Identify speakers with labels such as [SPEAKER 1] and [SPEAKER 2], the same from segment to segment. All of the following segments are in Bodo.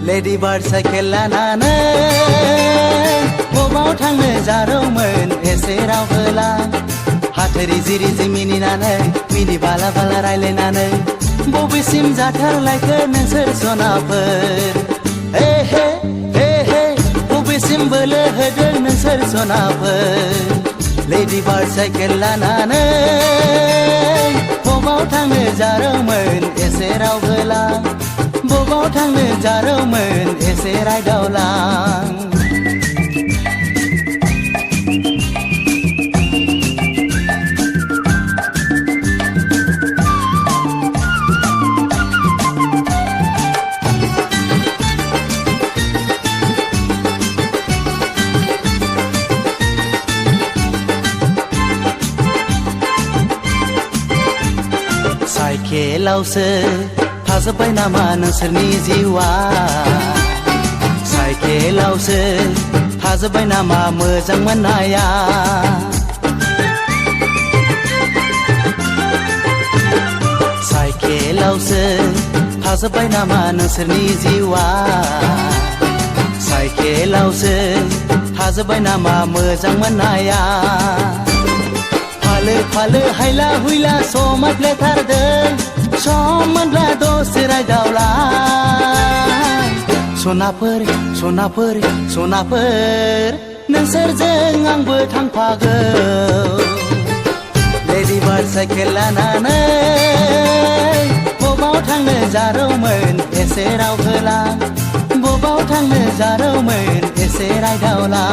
[SPEAKER 1] लेडि बार्ड साइकेल लानानै बबाव थांनो जारौमोन एसे रावहोला हाथोरि जिरि जि मिनिनानै मिनि बाला बाला रायलायनानै बबेसिम जाथारलायखो नोंसोर सनाफोर हे हे हे हे बबेसिम बोलो होदों नोंसोर सनाफोर लेडि बार्ड साइकेल लानानै बबाव थांनो जारौमोन एसे रावहोला बबाव थांनो जारौमोन एसे रायदावलां साइकेलावसो थाजोब्बाय नामा नोंसोरनि जिउआ साइकेलावसो थाजोब्बाय नामा मोजां मोननाया साइकेलावसो थाजोब्बाय नामा नोंसोरनि जिउआ साइकेलावसो थाजोब्बाय नामा मोजां मोननाया फालो फालो हायला हुइला समायफ्लेथारदों सम मोनब्ला दसे रायदावला सनाफोर सनाफोर सनाफोर नोंसोरजों आंबो थांफागौ लेडि बार्ड साइकेल लानानै बबाव थांनो जारौमोन एसे रावहोला बबाव थांनो जारौमोन एसे रायदावला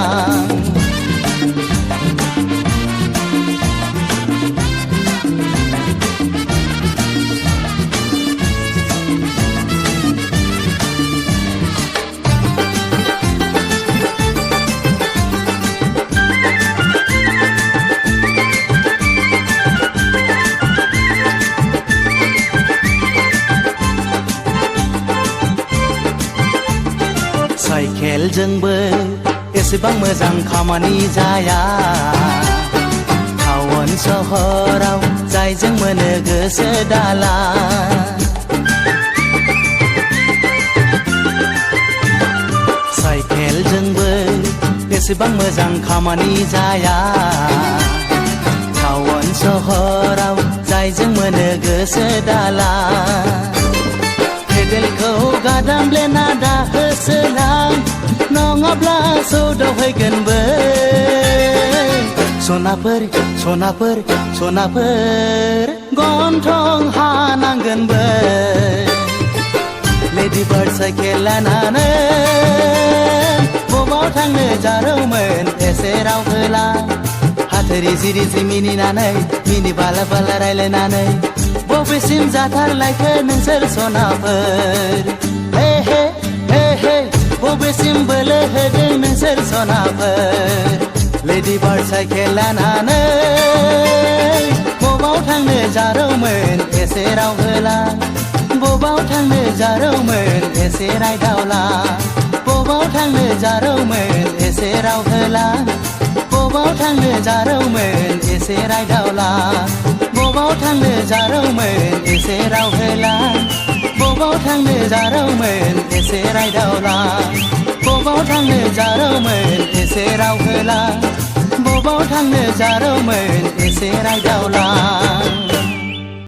[SPEAKER 1] साइकेलजोंबो एसेबां मोजां खामानि जाया टाउन सहराव जायजों मोनो गोसो दाला साइकेलजोंबो एसेबां मोजां खामानि जाया टाउन सहराव जायजों मोनो गोसो दाला पेडेलखौ गादामब्लेना दाहोसोलां नङाब्ला सौदावहैगोनबो सनाफोर सनाफोर सनाफोर गन्थं हानांगोनबो लेडि बार्ड साइकेल लानानै बबाव थांनो जारौमोन एसे रावहोला हाथोरि जिरि जि मिनिनानै मिनि बाला बाला रायलायनानै बबेसिम जाथारलायखो नोंसोर सनाफोर हे हे हे हे बबेसिम बोलो होदों नोंसोर सनाफोर लेडि बार्ड साइकेल लानानै बबाव थांनो जारौमोन एसे रावहोला बबाव थांनो जारौमोन एसे रायदावला बबाव थांनो जारौमोन एसे रावहोला बबाव थांनो जारौमोन एसे रायदावला बबाव थांनो जारौमोन एसे रावहोला बबाव थांनो जारौमोन एसे रायदावला बबाव थांनो जारौमोन एसे रावहोला बबाव थांनो जारौमोन एसे रायदावला